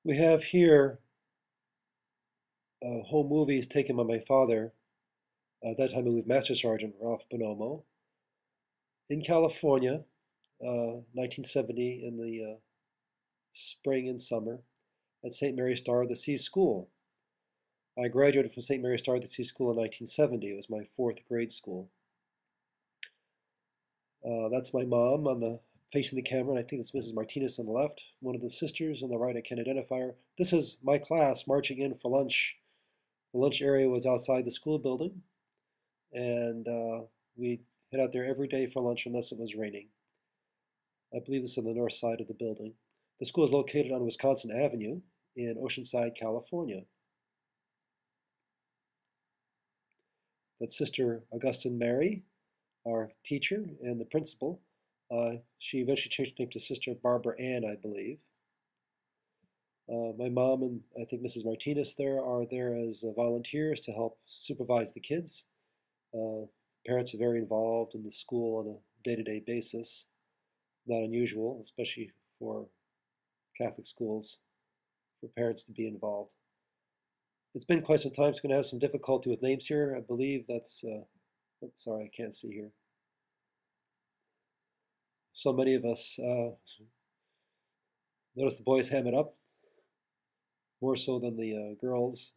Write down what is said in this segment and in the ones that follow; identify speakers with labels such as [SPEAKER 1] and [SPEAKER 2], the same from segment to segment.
[SPEAKER 1] We have here home movies taken by my father. At that time, he was Master Sergeant Ralph Bonomo in California, 1970, in the spring and summer, at St. Mary Star of the Sea School. I graduated from St. Mary Star of the Sea School in 1970. It was my fourth grade school. That's my mom on the facing the camera, and I think that's Mrs. Martinez on the left. One of the sisters on the right, I can't identify her. This is my class marching in for lunch. The lunch area was outside the school building, and we'd head out there every day for lunch unless it was raining. I believe this is on the north side of the building. The school is located on Wisconsin Avenue in Oceanside, California. That's Sister Augustine Mary, our teacher and the principal. She eventually changed her name to Sister Barbara Ann, I believe. My mom and I think Mrs. Martinez there are there as volunteers to help supervise the kids. Uh, Parents are very involved in the school on a day-to-day basis. Not unusual, especially for Catholic schools, for parents to be involved. It's been quite some time, so I'm going to have some difficulty with names here. I believe that's, sorry, I can't see here. So many of us notice the boys ham it up, more so than the girls.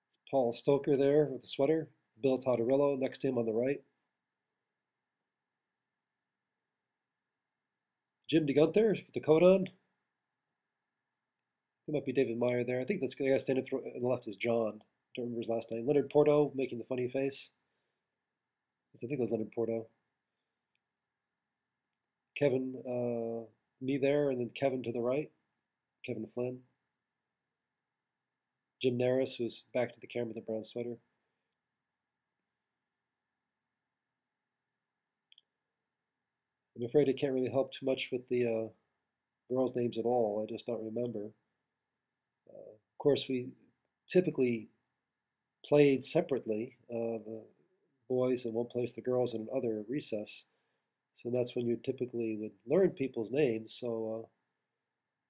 [SPEAKER 1] It's Paul Stoker there with the sweater, Bill Totterillo next to him on the right. Jim DeGunther with the coat on. There might be David Meyer there. I think this guy standing on the left is John. I don't remember his last name. Leonard Porto making the funny face. I think that was Leonard Porto. Kevin, me there, and then Kevin to the right, Kevin Flynn. Jim Naris, who's back to the camera with the brown sweater. I'm afraid I can't really help too much with the girls' names at all. I just don't remember. Of course, we typically played separately, the boys in one place, the girls in another recess. So that's when you typically would learn people's names. So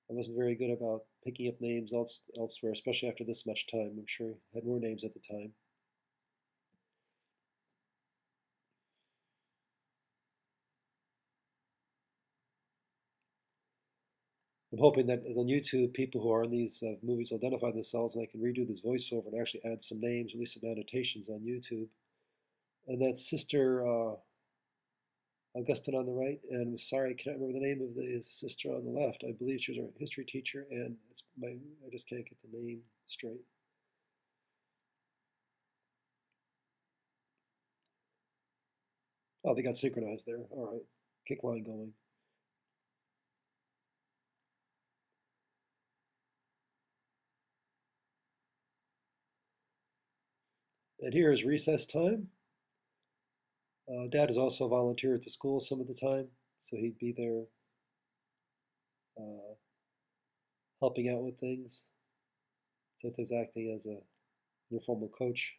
[SPEAKER 1] I wasn't very good about picking up names elsewhere, especially after this much time. I'm sure I had more names at the time. I'm hoping that on YouTube, people who are in these movies will identify themselves and I can redo this voiceover and actually add some names, at least some annotations on YouTube. And that's Sister Augustine on the right, and I'm sorry, I cannot remember the name of the sister on the left. I believe she was our history teacher, and I just can't get the name straight. Oh, they got synchronized there. All right, kick line going. And here is recess time. Dad is also a volunteer at the school some of the time, so he'd be there uh, helping out with things, sometimes acting as a informal coach.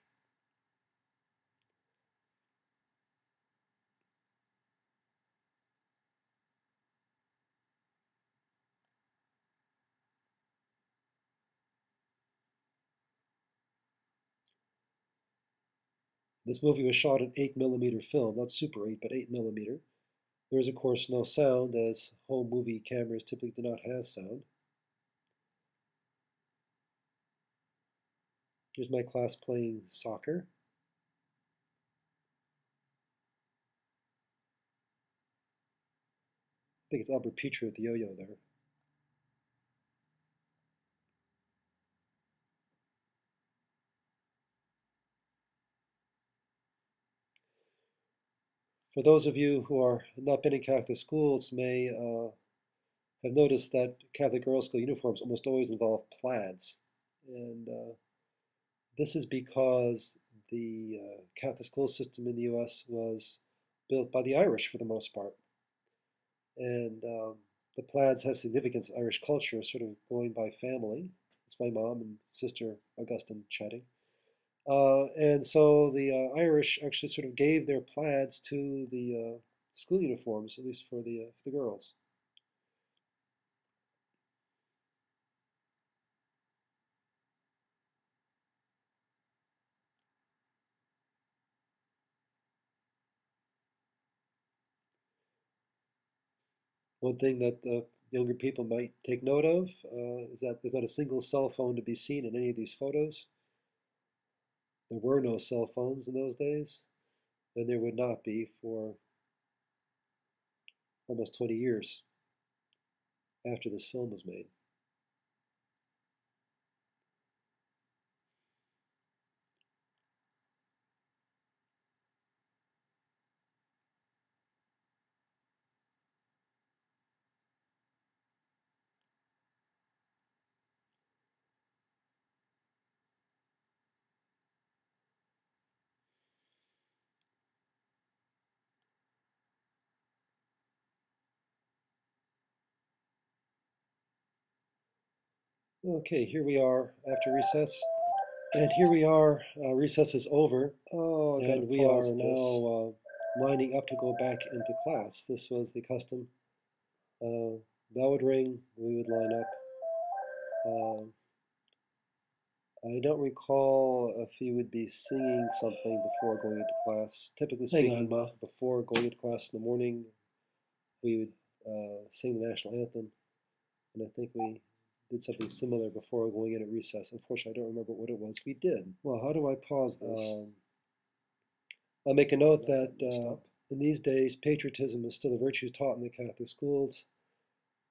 [SPEAKER 1] This movie was shot in 8mm film, not Super 8, but 8mm. There is, of course, no sound, as home movie cameras typically do not have sound. Here's my class playing soccer. I think it's Albert Petrie with the yo-yo there. For those of you who are not been in Catholic schools may have noticed that Catholic girls' school uniforms almost always involve plaids. And this is because the Catholic school system in the US was built by the Irish for the most part. And the plaids have significance in Irish culture, sort of going by family. It's my mom and sister Augustine chatting. And so the Irish actually sort of gave their plaids to the school uniforms, at least for the girls. One thing that younger people might take note of is that there's not a single cell phone to be seen in any of these photos. There were no cell phones in those days, and there would not be for almost 20 years after this film was made. Okay, here we are after recess. And here we are, recess is over,
[SPEAKER 2] Oh, I gotta
[SPEAKER 1] and we
[SPEAKER 2] pause
[SPEAKER 1] are
[SPEAKER 2] this.
[SPEAKER 1] now lining up to go back into class. This was the custom. Uh, Bell would ring, we would line up. Uh, I don't recall if he would be singing something before going into class. Typically
[SPEAKER 2] Hang on,
[SPEAKER 1] speaking,
[SPEAKER 2] Ma.
[SPEAKER 1] before going into class in the morning, we would sing the national anthem, and I think we did something similar before going in at recess. Unfortunately, I don't remember what it was we did.
[SPEAKER 2] Well, how do I pause this?
[SPEAKER 1] I'll make a
[SPEAKER 2] Oh,
[SPEAKER 1] note
[SPEAKER 2] that
[SPEAKER 1] that
[SPEAKER 2] got messed up.
[SPEAKER 1] in these days, patriotism is still a virtue taught in the Catholic schools.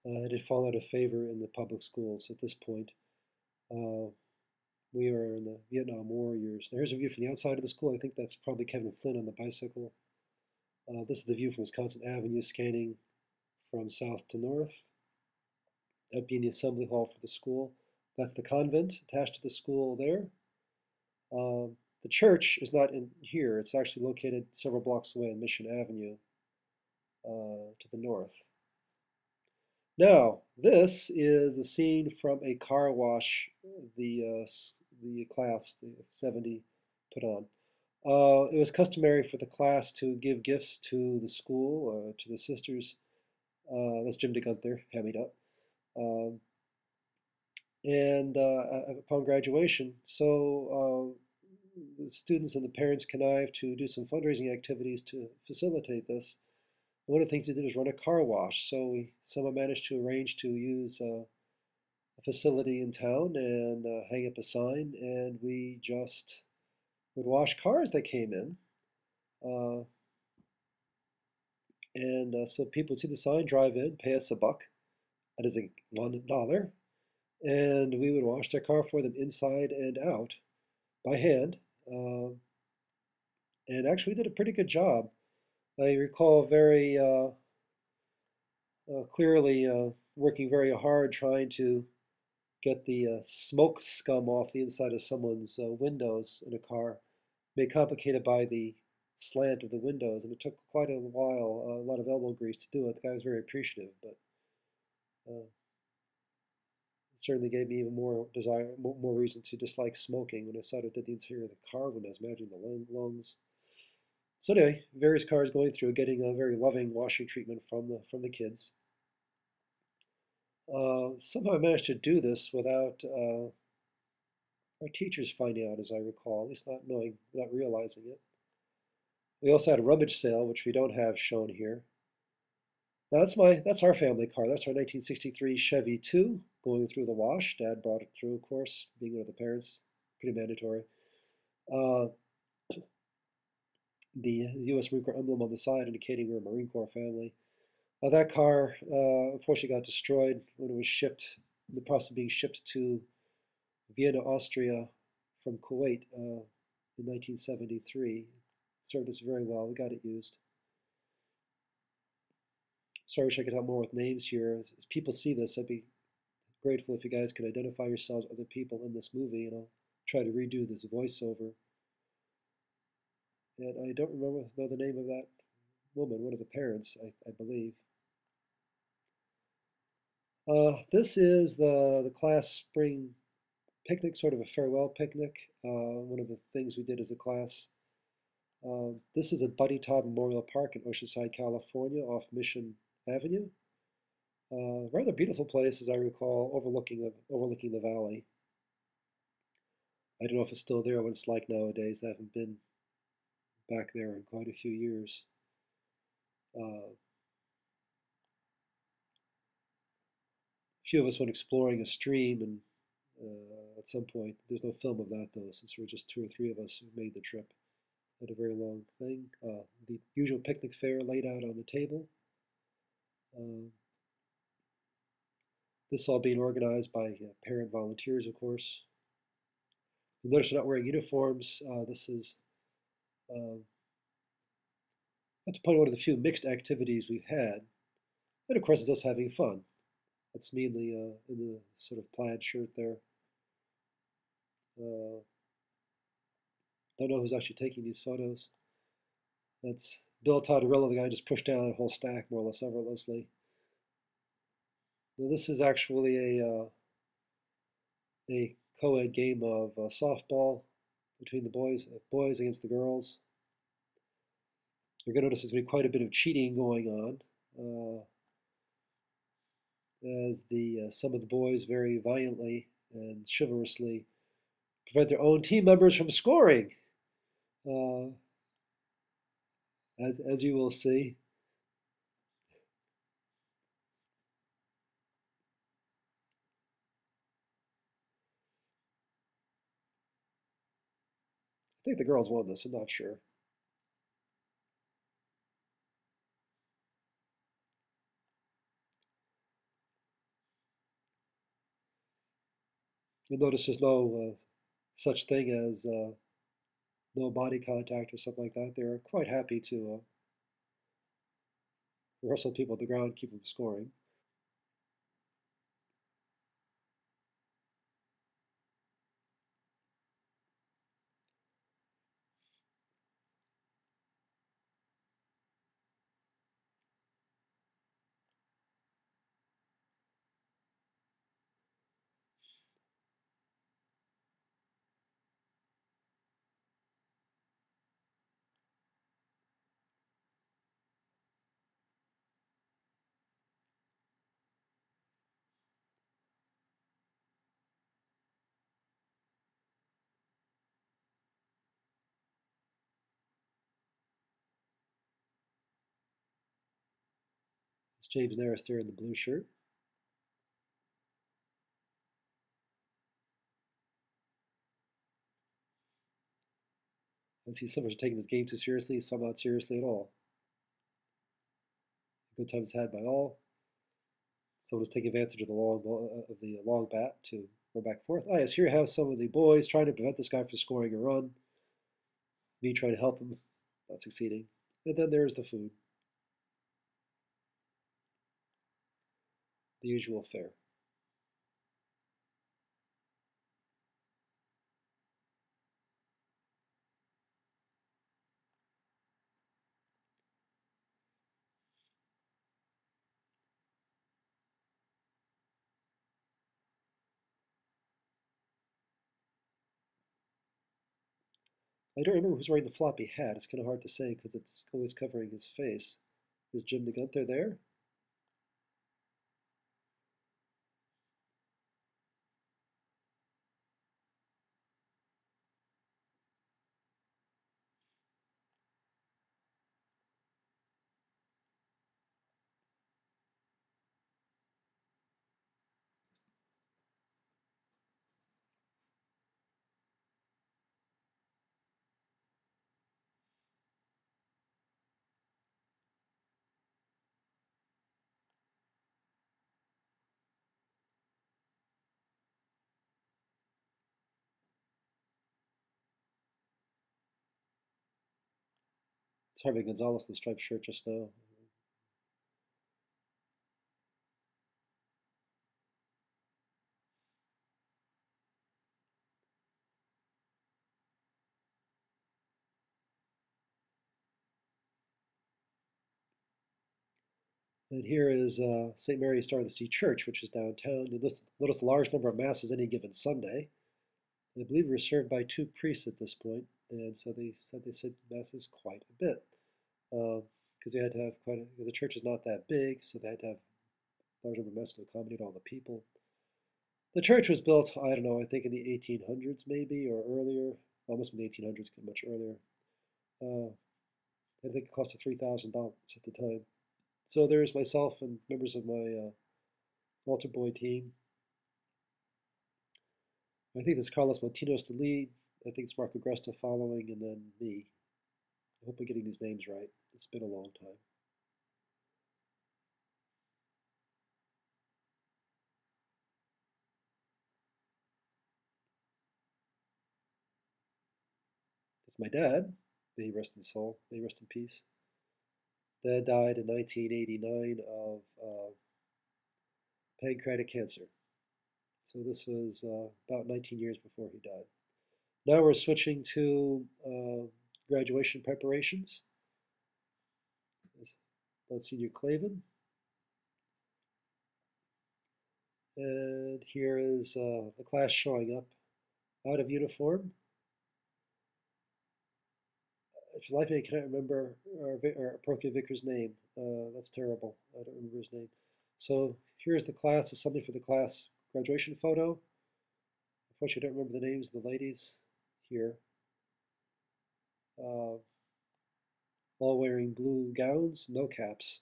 [SPEAKER 1] It had fallen out of favor in the public schools at this point. Uh, we are in the Vietnam War years. Now, here's a view from the outside of the school. I think that's probably Kevin Flynn on the bicycle. This is the view from Wisconsin Avenue, scanning from south to north. That being the assembly hall for the school. That's the convent attached to the school there. The church is not in here. It's actually located several blocks away on Mission Avenue to the north. Now, this is the scene from a car wash the class, the 70, put on. It was customary for the class to give gifts to the school, to the sisters. That's Jim DeGunther, hammied up. Um, and upon graduation, so the students and the parents connived to do some fundraising activities to facilitate this. One of the things we did was run a car wash. So someone managed to arrange to use a facility in town and hang up a sign, and we just would wash cars that came in. Uh, and so people would see the sign, drive in, pay us $1. That is $1. And we would wash their car for them inside and out by hand. Uh, and actually, we did a pretty good job. I recall very clearly working very hard trying to get the smoke scum off the inside of someone's windows in a car, made complicated by the slant of the windows, and it took quite a while, a lot of elbow grease to do it. The guy was very appreciative, but it certainly gave me even more desire, more reason to dislike smoking when I saw it did the interior of the car windows, imagining the lungs. So anyway, various cars going through, getting a very loving washing treatment from the kids. Somehow I managed to do this without our teachers finding out, as I recall, at least not knowing, not realizing it. We also had a rummage sale, which we don't have shown here. Now that's our family car. That's our 1963 Chevy 2 going through the wash. Dad brought it through, of course, being one of the parents, pretty mandatory. Uh, the U.S. Marine Corps emblem on the side indicating we're a Marine Corps family. That car unfortunately got destroyed when it was shipped, in the process of being shipped to Vienna, Austria from Kuwait in 1973. Served us very well. We got it used. So I wish I could help more with names here. As people see this, I'd be grateful if you guys could identify yourselves with other people in this movie, and I'll try to redo this voiceover. And I don't know the name of that woman, one of the parents, I believe. This is the class spring picnic, sort of a farewell picnic. one of the things we did as a class. This is at Buddy Todd Memorial Park in Oceanside, California, off Mission Avenue. Rather beautiful place, as I recall, overlooking the valley. I don't know if it's still there, what it's like nowadays. I haven't been back there in quite a few years. A few of us went exploring a stream, and at some point, there's no film of that though, since there were just two or three of us who made the trip. Had a very long thing. The usual picnic fare laid out on the table. Uh, this all being organized by parent volunteers, of course. You'll notice we're not wearing uniforms. This is That's probably one of the few mixed activities we've had. And of course, it's us having fun. That's me in the sort of plaid shirt there. Uh, don't know who's actually taking these photos. That's Bill Toddarello, the guy who just pushed down a whole stack more or less effortlessly. Now, this is actually a co-ed game of softball between the boys against the girls. You're going to notice there's been quite a bit of cheating going on, as the some of the boys very violently and chivalrously prevent their own team members from scoring, uh, as you will see. I think the girls won this. I'm not sure. You'll notice there's no such thing as no body contact or something like that. They're quite happy to wrestle people on the ground, keep them scoring. It's James Naris there in the blue shirt. I see some are taking this game too seriously, some not seriously at all. Good times had by all. Someone is taking advantage of the long bat to run back and forth. Ah, yes, here you have some of the boys trying to prevent this guy from scoring a run. Me trying to help him, not succeeding. And then there's the food, the usual fare. I don't remember who's wearing the floppy hat. It's kind of hard to say because it's always covering his face. Is Jim DeGunther there? It's Harvey Gonzalez in the striped shirt just now. And here is St. Mary Star of the Sea Church, which is downtown. You notice a large number of masses any given Sunday. I believe we were served by two priests at this point, and so they said masses quite a bit because they had to have quite a. Because the church is not that big, so they had to have a large number of masses to accommodate all the people. The church was built, I don't know, I think in the 1800s maybe or earlier. Almost in the 1800s, much earlier. Uh, I think it cost $3,000 at the time. So there's myself and members of my altar boy team. I think there's Carlos Martinez the lead. I think it's Marco Agresta following, and then me. I hope I'm getting these names right. It's been a long time. It's my dad. May he rest in soul. May he rest in peace. Dad died in 1989 of pancreatic cancer. So this was about 19 years before he died. Now we're switching to graduation preparations. Monsignor Clavin. And here is the class showing up out of uniform. If you like me, I cannot remember our parochial vicar's name. That's terrible. I don't remember his name. So here's the class. It's something for the class graduation photo. Unfortunately, I don't remember the names of the ladies here. All wearing blue gowns, no caps.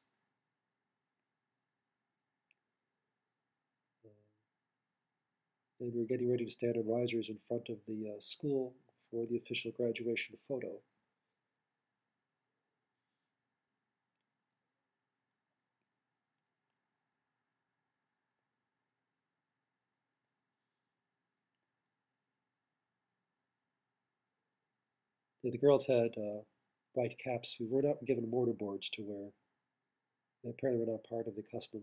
[SPEAKER 1] And we're getting ready to stand on risers in front of the school for the official graduation photo. Yeah, the girls had white caps. We were not given mortarboards to wear. They apparently were not part of the custom.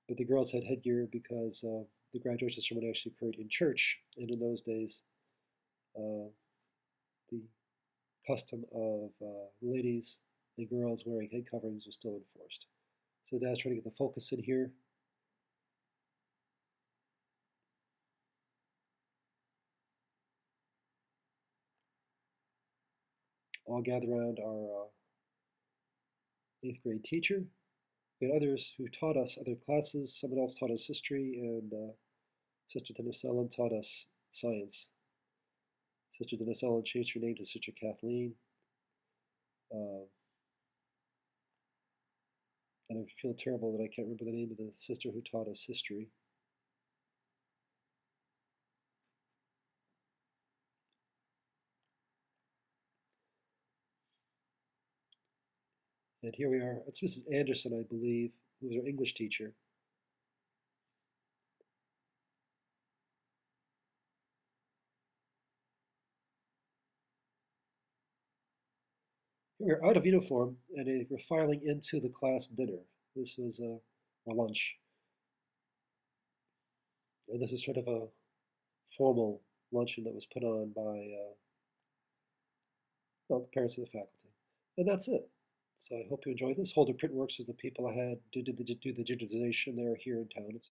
[SPEAKER 1] But the girls had headgear because the graduation ceremony actually occurred in church, and in those days, uh, the custom of ladies and girls wearing head coverings was still enforced. So Dad's trying to get the focus in here. All gather around our 8th grade teacher. We had others who taught us other classes. Someone else taught us history, and Sister Dennis Ellen taught us science. Sister Dennis Ellen changed her name to Sister Kathleen. Uh, and I feel terrible that I can't remember the name of the sister who taught us history. And here we are. It's Mrs. Anderson, I believe, who was our English teacher. Here we are out of uniform, and we're filing into the class dinner. This was our lunch. And this is sort of a formal luncheon that was put on by well, the parents of the faculty. And that's it. So I hope you enjoyed this. Holder Printworks was the people I had do the digitization. They're here in town. It's